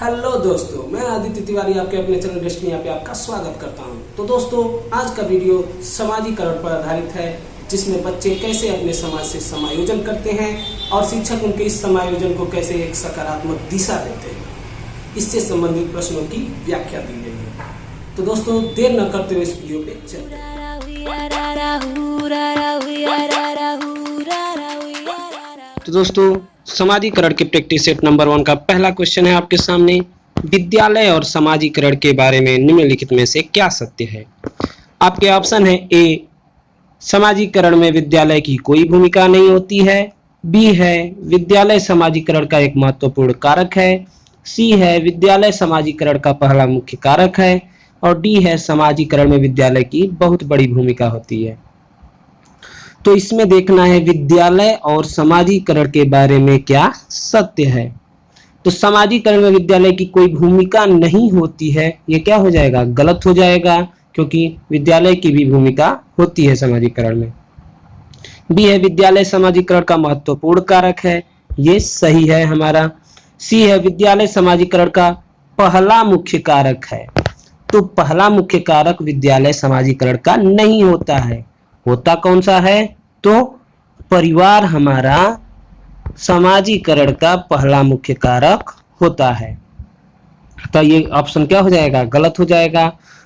Hello दोस्तों, मैं आदित्य तिवारी आपके अपने चैनल डेस्टिनी पे आपका स्वागत करता हूं। तो दोस्तों, आज का वीडियो समाजीकरण पर आधारित है, जिसमें बच्चे कैसे अपने समाज से समायोजन करते हैं और शिक्षक उनके इस समायोजन को कैसे एक सकारात्मक दिशा देते हैं, इससे संबंधित प्रश्नों की व्याख्या दी गई है। तो दोस्तों, देर न करते हुए इस वीडियो पे चलते हैं। तो दोस्तों, समाजीकरण की प्रैक्टिस सेट नंबर 1 का पहला क्वेश्चन है आपके सामने। विद्यालय और समाजीकरण के बारे में निम्नलिखित में से क्या सत्य है? आपके ऑप्शन है ए, समाजीकरण में विद्यालय की कोई भूमिका नहीं होती है। बी है, विद्यालय समाजीकरण का एक महत्वपूर्ण कारक है। सी है, विद्यालय समाजीकरण का पहला मुख्य कारक है। और डी है, समाजीकरण में विद्यालय की बहुत बड़ी भूमिका होती है। तो इसमें देखना है विद्यालय और समाजीकरण के बारे में क्या सत्य है। तो समाजीकरण में विद्यालय की कोई भूमिका नहीं होती है, ये क्या हो जाएगा? गलत हो जाएगा, क्योंकि विद्यालय की भी भूमिका होती है समाजीकरण में। बी है, विद्यालय समाजीकरण का महत्वपूर्ण कारक है, ये सही है हमारा। सी है, विद्यालय समाजीकरण का पहला मुख्य कारक है। तो पहला मुख्य कारक विद्यालय समाजीकरण का नहीं होता है। होता कौन सा है? तो परिवार हमारा समाजीकरण का पहला मुख्य कारक होता है। तो ये ऑप्शन क्या हो जाएगा? गलत हो जाएगा।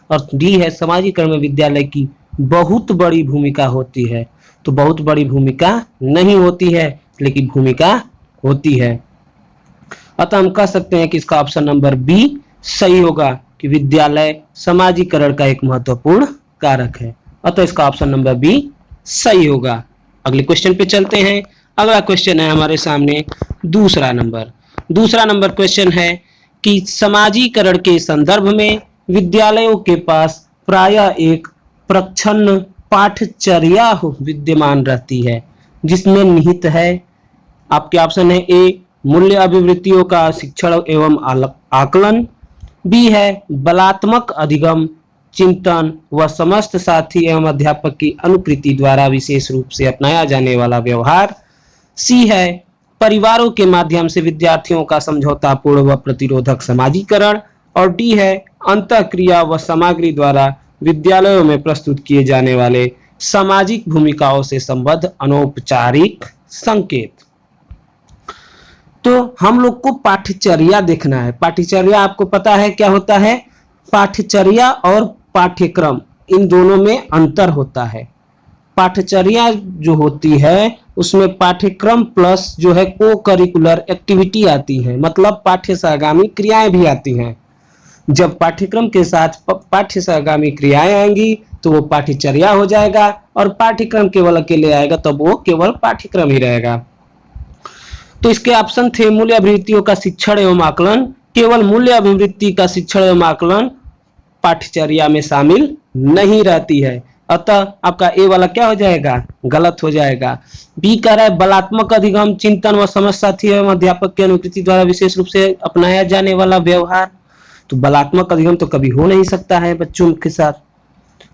और डी है, समाजीकरण में विद्यालय की बहुत बड़ी भूमिका होती है। तो बहुत बड़ी भूमिका नहीं होती है, लेकिन भूमिका होती है। अतः हम कह सकते हैं कि इसका ऑप्शन नंबर बी सही होगा कि विद्यालय समाजीकरण का एक महत्वपूर्ण कारक है। अतः इसका ऑप्शन नंबर बी सही होगा। अगले क्वेश्चन पे चलते हैं। अगला क्वेश्चन है हमारे सामने दूसरा नंबर क्वेश्चन है कि समाजीकरण के संदर्भ में विद्यालयों के पास प्रायः एक प्रच्छन्न पाठचर्या विद्यमान रहती है, जिसमें निहित है। आपके ऑप्शन है ए, मूल्य अभिवृत्तियों का शिक्षण एवं आकलन। बी है, बलात्मक अधिगम, चिंतन व समस्त साथी एवं अध्यापक की अनुकृति द्वारा विशेष रूप से अपनाया जाने वाला व्यवहार। सी है, परिवारों के माध्यम से विद्यार्थियों का समझौतापूर्ण व प्रतिरोधक समाजीकरण। और डी है, अंतःक्रिया व सामग्री द्वारा विद्यालयों में प्रस्तुत किए जाने वाले सामाजिक भूमिकाओं से संबद्ध अनौपचारिक संकेत। तो हम लोग को पाठ्यचर्या देखना है। पाठ्यचर्या आपको पता है क्या होता है? पाठ्यचर्या और पाठ्यक्रम, इन दोनों में अंतर होता है। पाठ्यचर्या जो होती है उसमें पाठ्यक्रम प्लस जो है को करिकुलर एक्टिविटी आती है, मतलब पाठ्य सहगामी क्रियाएं भी आती हैं। जब पाठ्यक्रम के साथ पाठ्य सहगामी क्रियाएं आएंगी तो वो पाठ्यचर्या हो जाएगा, और पाठ्यक्रम केवल अकेले आएगा तब वो केवल पाठ्यक्रम ही रहेगा। तो इसके ऑप्शन थे मूल्य अभिवृत्तियों का शिक्षण एवं आकलन। केवल मूल्य अभिवृत्ति का शिक्षण एवं आकलन पाठ्यचर्या में शामिल नहीं रहती है। अतः आपका ए वाला क्या हो जाएगा? गलत हो जाएगा। बी कह रहा है, बलात्मक अधिगम, चिंतन व समस्त साथी एवं अध्यापक की अनुकृति द्वारा विशेष रूप से अपनाया जाने वाला व्यवहार। तो बलात्मक अधिगम तो कभी हो नहीं सकता है बच्चों के साथ।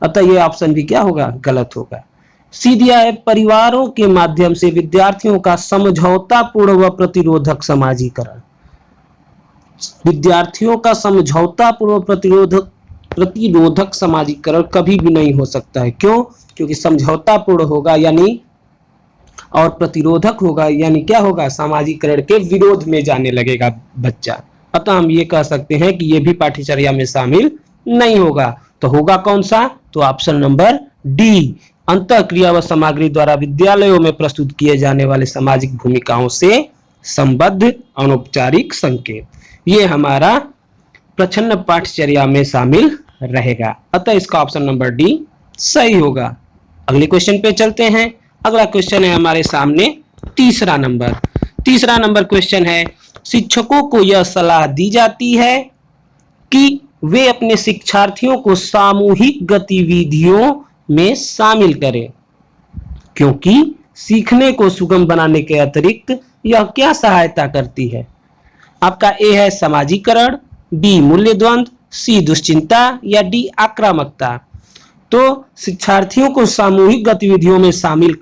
अतः ये ऑप्शन भी क्या होगा? गलत होगा। सी दिया है, परिवारों के माध्यम से विद्यार्थियों का समझौतापूर्ण व प्रतिरोधक समाजीकरण। विद्यार्थियों का समझौतापूर्ण प्रतिरोधक समाजीकरण कभी भी नहीं हो सकता है। क्यों? क्योंकि समझौतापूर्ण होगा यानी और प्रतिरोधक होगा यानी क्या होगा? समाजीकरण के विरोध में जाने लगेगा बच्चा। अतः हम ये कह सकते हैं कि ये भी पाठ्यचर्या में शामिल नहीं होगा। तो होगा कौन सा? तो ऑप्शन नंबर डी, अंतःक्रिया व सामग्री द्वारा विद्यालयों में प्रस्तुत किए जाने वाले सामाजिक भूमिकाओं से संबद्ध अनौपचारिक संकेत, ये हमारा प्रच्छन्न पाठ्यचर्या में शामिल रहेगा। अतः इसका ऑप्शन नंबर डी सही होगा। अगले क्वेश्चन पे चलते हैं। अगला क्वेश्चन है हमारे सामने तीसरा नंबर क्वेश्चन है, शिक्षकों को यह सलाह दी जाती है कि वे अपने शिक्षार्थियों को सामूहिक गतिविधियों में शामिल करें, क्योंकि सीखने को सुगम बनाने के अतिरिक्त यह क्या सहायता करती है? आपका ए है समाजीकरण, बी मूल्य द्वंद्व, सी दुश्चिंता या डी आक्रामकता। तो शिक्षार्थियों को सामूहिक गतिविधियों में शामिल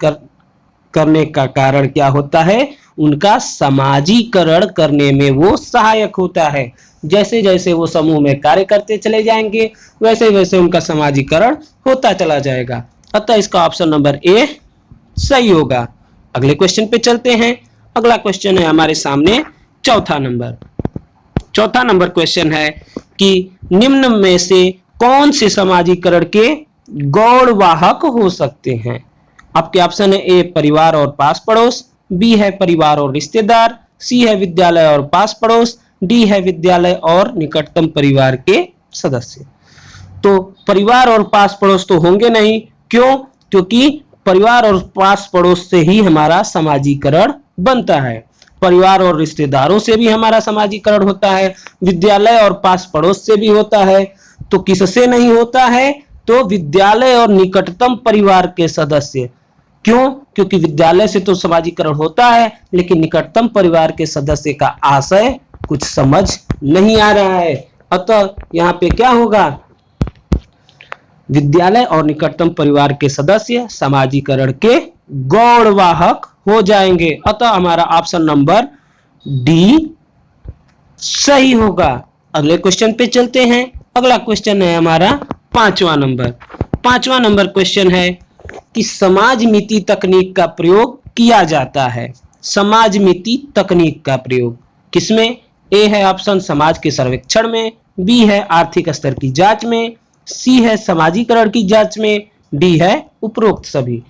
करने का कारण क्या होता है? उनका समाजीकरण करने में वो सहायक होता है। जैसे जैसे वो समूह में कार्य करते चले जाएंगे वैसे वैसे उनका समाजीकरण होता चला जाएगा। अतः इसका ऑप्शन नंबर ए सही होगा। अगले क्वेश्चन पे चलते हैं। अगला क्वेश्चन है हमारे सामने चौथा नंबर क्वेश्चन है कि निम्न में से कौन से समाजीकरण के गौड़वाहक हो सकते हैं। आपके ऑप्शन है ए परिवार और पास पड़ोस, बी है परिवार और रिश्तेदार, सी है विद्यालय और पास पड़ोस, डी है विद्यालय और निकटतम परिवार के सदस्य। तो परिवार और पास पड़ोस तो होंगे नहीं, क्यों? क्योंकि परिवार और पास पड़ोस से ही हमारा समाजीकरण बनता है। परिवार और रिश्तेदारों से भी हमारा समाजीकरण होता है, विद्यालय और पास पड़ोस से भी होता है। तो किससे नहीं होता है? तो विद्यालय और निकटतम परिवार के सदस्य। क्यों? क्योंकि विद्यालय से तो समाजीकरण होता है, लेकिन निकटतम परिवार के सदस्य का आशय कुछ समझ नहीं आ रहा है। अतः यहाँ पे क्या होगा? विद्यालय और निकटतम परिवार के सदस्य समाजीकरण के गौड़वाहक हो जाएंगे। अतः हमारा ऑप्शन नंबर डी सही होगा। अगले क्वेश्चन पे चलते हैं। अगला क्वेश्चन है हमारा पांचवा नंबर क्वेश्चन है कि समाज मिति तकनीक का प्रयोग किया जाता है। समाज मिति तकनीक का प्रयोग किसमें? ए है ऑप्शन समाज के सर्वेक्षण में, बी है आर्थिक स्तर की जांच में, सी है समाजीकरण की जांच में, डी है उपरोक्त सभी।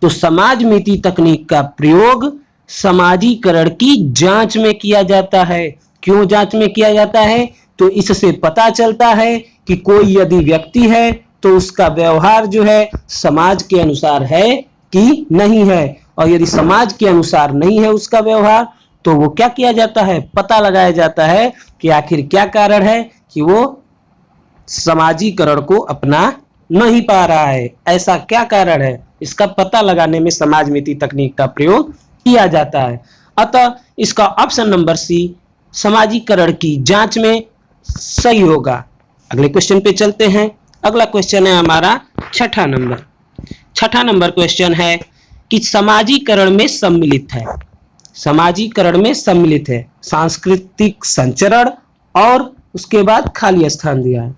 तो समाज मिति तकनीक का प्रयोग समाजीकरण की जांच में किया जाता है। क्यों जांच में किया जाता है? तो इससे पता चलता है कि कोई यदि व्यक्ति है तो उसका व्यवहार जो है समाज के अनुसार है कि नहीं है, और यदि समाज के अनुसार नहीं है उसका व्यवहार तो वो क्या किया जाता है? पता लगाया जाता है कि आखिर क्या कारण है कि वो समाजीकरण को अपना नहीं पा रहा है, ऐसा क्या कारण है, इसका पता लगाने में समाज मिति तकनीक का प्रयोग किया जाता है। अतः इसका ऑप्शन नंबर सी समाजीकरण की जांच में सही होगा। अगले क्वेश्चन पे चलते हैं। अगला क्वेश्चन है हमारा छठा नंबर क्वेश्चन है कि समाजीकरण में सम्मिलित है सांस्कृतिक संचरण और उसके बाद खाली स्थान दिया है।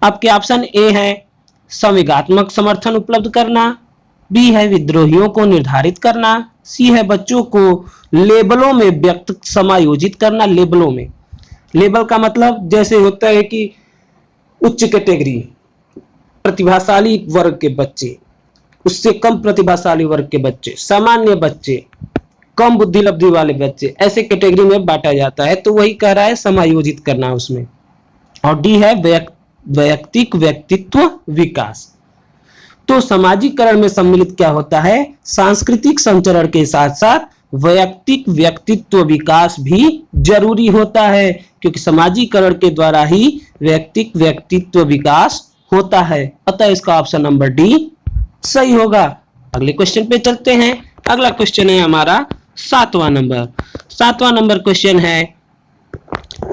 आपके ऑप्शन ए है संवेगात्मक समर्थन उपलब्ध करना, बी है विद्रोहियों को निर्धारित करना, सी है बच्चों को लेबलों में व्यक्त समायोजित करना। लेबल का मतलब जैसे होता है कि उच्च कैटेगरी प्रतिभाशाली वर्ग के बच्चे, उससे कम प्रतिभाशाली वर्ग के बच्चे, सामान्य बच्चे, कम बुद्धि लब्धि वाले बच्चे, ऐसे कैटेगरी में बांटा जाता है। तो वही कह रहा है समायोजित करना उसमें। और डी है वैयक्तिक व्यक्तित्व विकास। तो समाजीकरण में सम्मिलित क्या होता है? सांस्कृतिक संचरण के साथ साथ वैयक्तिक व्यक्तित्व विकास भी जरूरी होता है, क्योंकि समाजीकरण के द्वारा ही वैयक्तिक व्यक्तित्व विकास होता है। अतः इसका ऑप्शन नंबर डी सही होगा। अगले क्वेश्चन पे चलते हैं। अगला क्वेश्चन है हमारा सातवां नंबर क्वेश्चन है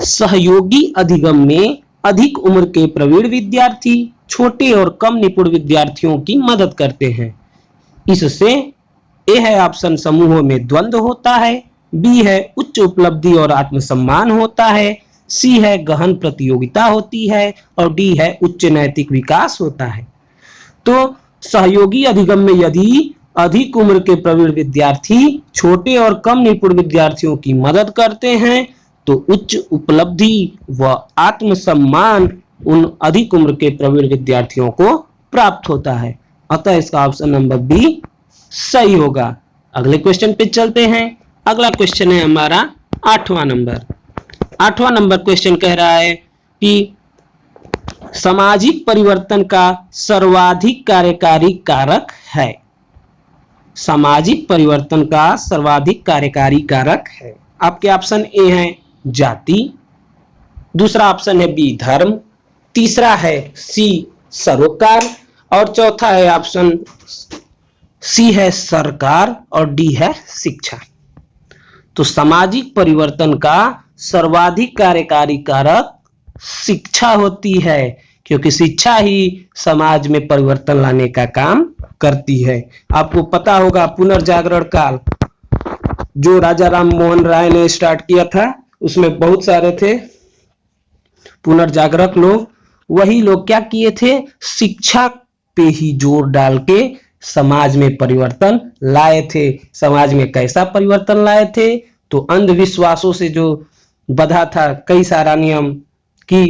सहयोगी अधिगम में अधिक उम्र के प्रवीण विद्यार्थी छोटे और कम निपुण विद्यार्थियों की मदद करते हैं। इससे ए है ऑप्शन समूहों में द्वंद्व होता है, बी है उच्च उपलब्धि और आत्मसम्मान होता है, सी है गहन प्रतियोगिता होती है, और डी है उच्च नैतिक विकास होता है। तो सहयोगी अधिगम में यदि अधिक उम्र के प्रवीण विद्यार्थी छोटे और कम निपुण विद्यार्थियों की मदद करते हैं तो उच्च उपलब्धि व आत्मसम्मान उन अधिक उम्र के प्रवीण विद्यार्थियों को प्राप्त होता है। अतः इसका ऑप्शन नंबर बी सही होगा। अगले क्वेश्चन पे चलते हैं। अगला क्वेश्चन है हमारा आठवां नंबर क्वेश्चन कह रहा है कि सामाजिक परिवर्तन का सर्वाधिक कार्यकारी कारक है। सामाजिक परिवर्तन का सर्वाधिक कार्यकारी कारक है। आपके ऑप्शन ए है जाति, दूसरा ऑप्शन है बी धर्म, तीसरा है सी सरोकार, और चौथा है ऑप्शन सी है सरकार, और डी है शिक्षा। तो सामाजिक परिवर्तन का सर्वाधिक कार्यकारी कारक शिक्षा होती है, क्योंकि शिक्षा ही समाज में परिवर्तन लाने का काम करती है। आपको पता होगा पुनर्जागरण काल जो राजा राम मोहन राय ने स्टार्ट किया था, उसमें बहुत सारे थे पुनर्जागरक लोग, वही लोग क्या किए थे, शिक्षा पे ही जोर डाल के समाज में परिवर्तन लाए थे। समाज में कैसा परिवर्तन लाए थे, तो अंधविश्वासों से जो बधा था कई सारा नियम कि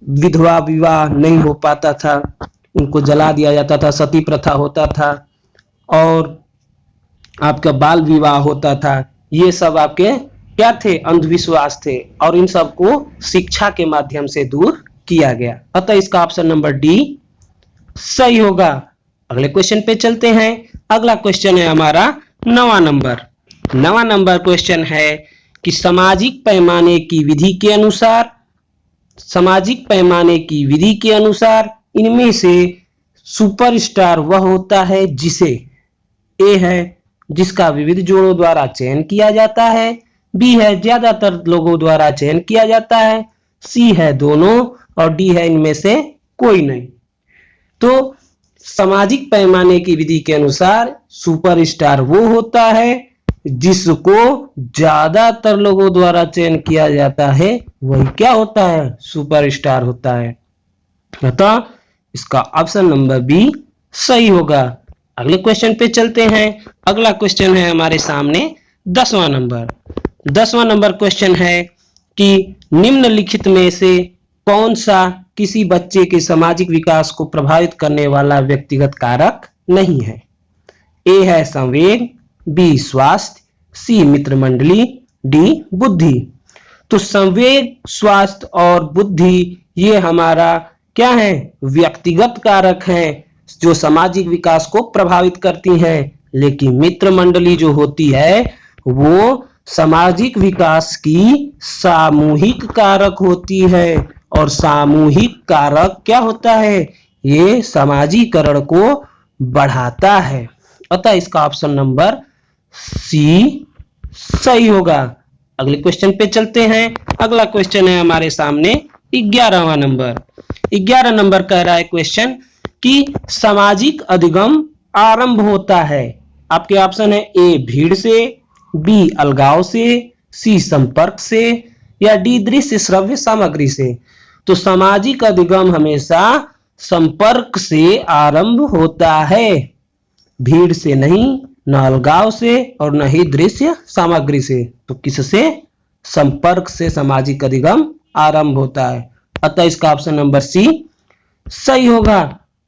विधवा विवाह नहीं हो पाता था, उनको जला दिया जाता था, सती प्रथा होता था और आपका बाल विवाह होता था, ये सब आपके क्या थे, अंधविश्वास थे और इन सब को शिक्षा के माध्यम से दूर किया गया। अतः इसका ऑप्शन नंबर डी सही होगा। अगले क्वेश्चन पे चलते हैं। अगला क्वेश्चन है हमारा 9वां नंबर। 9वां नंबर क्वेश्चन है कि सामाजिक पैमाने की विधि के अनुसार, सामाजिक पैमाने की विधि के अनुसार इनमें से सुपरस्टार वह होता है जिसे, ए है जिसका विविध जोड़ों द्वारा चयन किया जाता है, बी है ज्यादातर लोगों द्वारा चयन किया जाता है, सी है दोनों और डी है इनमें से कोई नहीं। तो सामाजिक पैमाने की विधि के अनुसार सुपरस्टार वो होता है जिसको ज्यादातर लोगों द्वारा चयन किया जाता है, वही क्या होता है, सुपरस्टार होता है। अतः इसका ऑप्शन नंबर बी सही होगा। अगले क्वेश्चन पे चलते हैं। अगला क्वेश्चन है हमारे सामने 10वां नंबर। 10वां नंबर क्वेश्चन है कि निम्नलिखित में से कौन सा किसी बच्चे के सामाजिक विकास को प्रभावित करने वाला व्यक्तिगत कारक नहीं है। ए है संवेग, बी स्वास्थ्य, सी मित्र मंडली, डी बुद्धि। तो संवेग, स्वास्थ्य और बुद्धि ये हमारा क्या है, व्यक्तिगत कारक हैं जो सामाजिक विकास को प्रभावित करती हैं, लेकिन मित्र मंडली जो होती है वो सामाजिक विकास की सामूहिक कारक होती है और सामूहिक कारक क्या होता है, ये समाजीकरण को बढ़ाता है। अतः इसका ऑप्शन नंबर सी सही होगा। अगले क्वेश्चन पे चलते हैं। अगला क्वेश्चन है हमारे सामने 11वां नंबर। 11 नंबर कह रहा है क्वेश्चन कि सामाजिक अधिगम आरंभ होता है, आपके ऑप्शन है ए भीड़ से, बी अलगाव से, सी संपर्क से या डी दृश्य श्रव्य सामग्री से। तो सामाजिक अधिगम हमेशा संपर्क से आरंभ होता है, भीड़ से नहीं, न अलगाव से और न ही दृश्य सामग्री से। तो किससे, संपर्क से सामाजिक अधिगम आरंभ होता है। अतः इसका ऑप्शन नंबर सी सही होगा।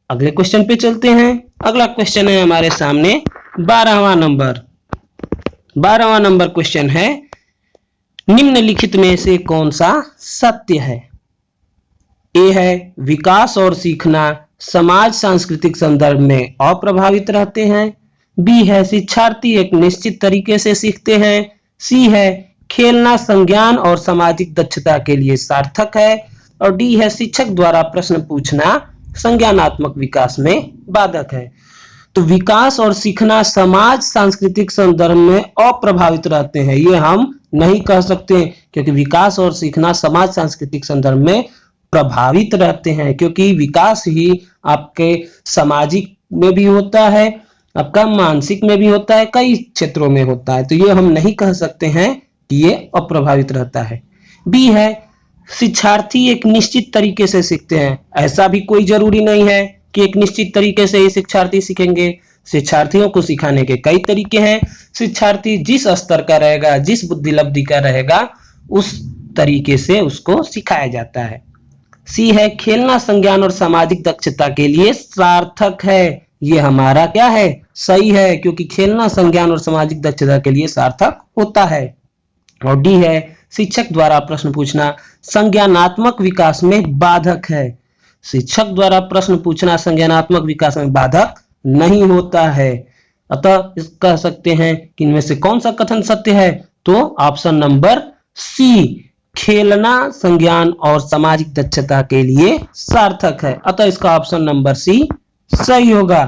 अगले क्वेश्चन पे चलते हैं। अगला क्वेश्चन है हमारे सामने 12वां नंबर। 12वां नंबर क्वेश्चन है निम्नलिखित में से कौन सा सत्य है। ए है विकास और सीखना समाज सांस्कृतिक संदर्भ में अप्रभावित रहते हैं, बी है शिक्षार्थी एक निश्चित तरीके से सीखते हैं, सी है खेलना संज्ञान और सामाजिक दक्षता के लिए सार्थक है और डी है शिक्षक द्वारा प्रश्न पूछना संज्ञानात्मक विकास में बाधक है। तो विकास और सीखना समाज सांस्कृतिक संदर्भ में अप्रभावित रहते हैं, ये हम नहीं कह सकते क्योंकि विकास और सीखना समाज सांस्कृतिक संदर्भ में प्रभावित रहते हैं, क्योंकि विकास ही आपके सामाजिक में भी होता है, आपका मानसिक में भी होता है, कई क्षेत्रों में होता है। तो ये हम नहीं कह सकते हैं कि ये अप्रभावित रहता है। बी है शिक्षार्थी एक निश्चित तरीके से सीखते हैं, ऐसा भी कोई जरूरी नहीं है कि एक निश्चित तरीके से ही शिक्षार्थी सीखेंगे। शिक्षार्थियों को सिखाने के कई तरीके हैं। शिक्षार्थी जिस स्तर का रहेगा, जिस बुद्धि लब्धि का रहेगा, उस तरीके से उसको सिखाया जाता है। सी है खेलना संज्ञान और सामाजिक दक्षता के लिए सार्थक है, ये हमारा क्या है, सही है, क्योंकि खेलना संज्ञान और सामाजिक दक्षता के लिए सार्थक होता है। और डी है शिक्षक द्वारा प्रश्न पूछना संज्ञानात्मक विकास में बाधक है। शिक्षक द्वारा प्रश्न पूछना संज्ञानात्मक विकास में बाधक नहीं होता है। अतः इस कह सकते हैं कि इनमें से कौन सा कथन सत्य है, तो ऑप्शन नंबर सी खेलना संज्ञान और सामाजिक दक्षता के लिए सार्थक है। अतः इसका ऑप्शन नंबर सी सही होगा।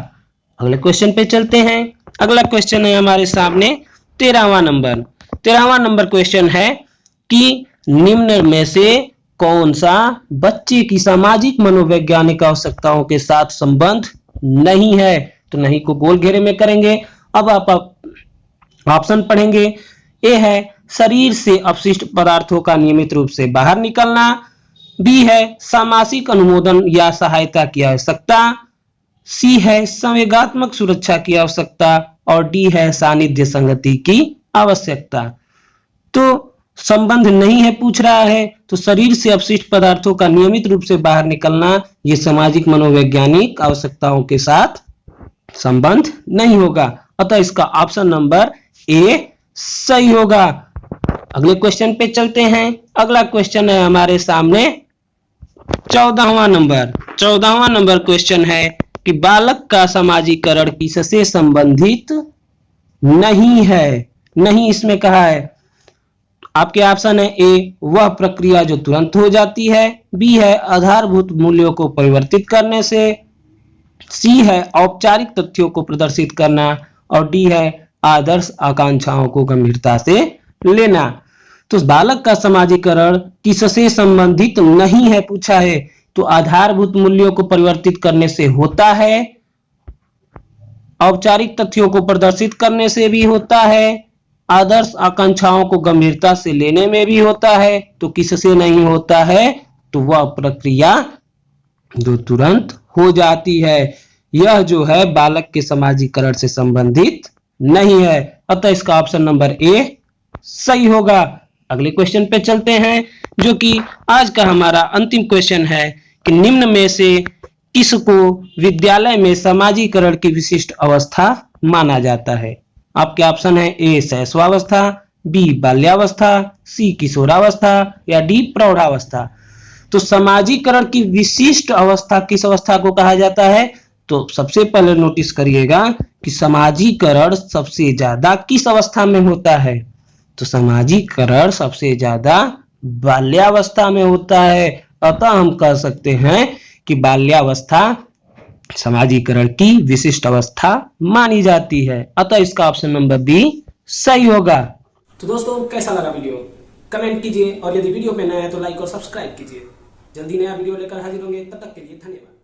अगले क्वेश्चन पे चलते हैं। अगला क्वेश्चन है हमारे सामने 13वां नंबर। 13वां नंबर क्वेश्चन है कि निम्न में से कौन सा बच्चे की सामाजिक मनोवैज्ञानिक आवश्यकताओं के साथ संबंध नहीं है। तो नहीं को गोल घेरे में करेंगे। अब आप ऑप्शन पढ़ेंगे। ए है शरीर से अपशिष्ट पदार्थों का नियमित रूप से बाहर निकलना, बी है सामाजिक अनुमोदन या सहायता की आवश्यकता, सी है संवेगात्मक सुरक्षा की आवश्यकता और डी है सानिध्य संगति की आवश्यकता। तो संबंध नहीं है पूछ रहा है, तो शरीर से अपशिष्ट पदार्थों का नियमित रूप से बाहर निकलना ये सामाजिक मनोवैज्ञानिक आवश्यकताओं के साथ संबंध नहीं होगा, अतः इसका ऑप्शन नंबर ए सही होगा। अगले क्वेश्चन पे चलते हैं। अगला क्वेश्चन है हमारे सामने 14वां नंबर क्वेश्चन है कि बालक का समाजीकरण किससे संबंधित नहीं है। नहीं इसमें कहा है, आपके ऑप्शन है ए वह प्रक्रिया जो तुरंत हो जाती है, बी है आधारभूत मूल्यों को परिवर्तित करने से, सी है औपचारिक तथ्यों को प्रदर्शित करना और डी है आदर्श आकांक्षाओं को गंभीरता से लेना। तो बालक का समाजीकरण किससे संबंधित नहीं है पूछा है, तो आधारभूत मूल्यों को परिवर्तित करने से होता है, औपचारिक तथ्यों को प्रदर्शित करने से भी होता है, आदर्श आकांक्षाओं को गंभीरता से लेने में भी होता है। तो किससे नहीं होता है, तो वह प्रक्रिया जो तुरंत हो जाती है, यह जो है बालक के समाजीकरण से संबंधित नहीं है, अतः इसका ऑप्शन नंबर ए सही होगा। अगले क्वेश्चन पे चलते हैं, जो कि आज का हमारा अंतिम क्वेश्चन है कि निम्न में से किसको विद्यालय में समाजीकरण की विशिष्ट अवस्था माना जाता है। आपके ऑप्शन है ए शैशवावस्था, बी बाल्यावस्था, सी किशोरावस्था या डी प्रौढ़ावस्था। तो समाजीकरण की विशिष्ट अवस्था किस अवस्था को कहा जाता है, तो सबसे पहले नोटिस करिएगा कि समाजीकरण सबसे ज्यादा किस अवस्था में होता है, तो समाजीकरण सबसे ज्यादा बाल्यावस्था में होता है, अतः हम कह सकते हैं कि बाल्यावस्था समाजीकरण की विशिष्ट अवस्था मानी जाती है, अतः इसका ऑप्शन नंबर बी सही होगा। तो दोस्तों कैसा लगा वीडियो कमेंट कीजिए और यदि वीडियो पे नया है तो लाइक और सब्सक्राइब कीजिए। जल्दी नया वीडियो लेकर हाजिर होंगे, तब तक के लिए धन्यवाद।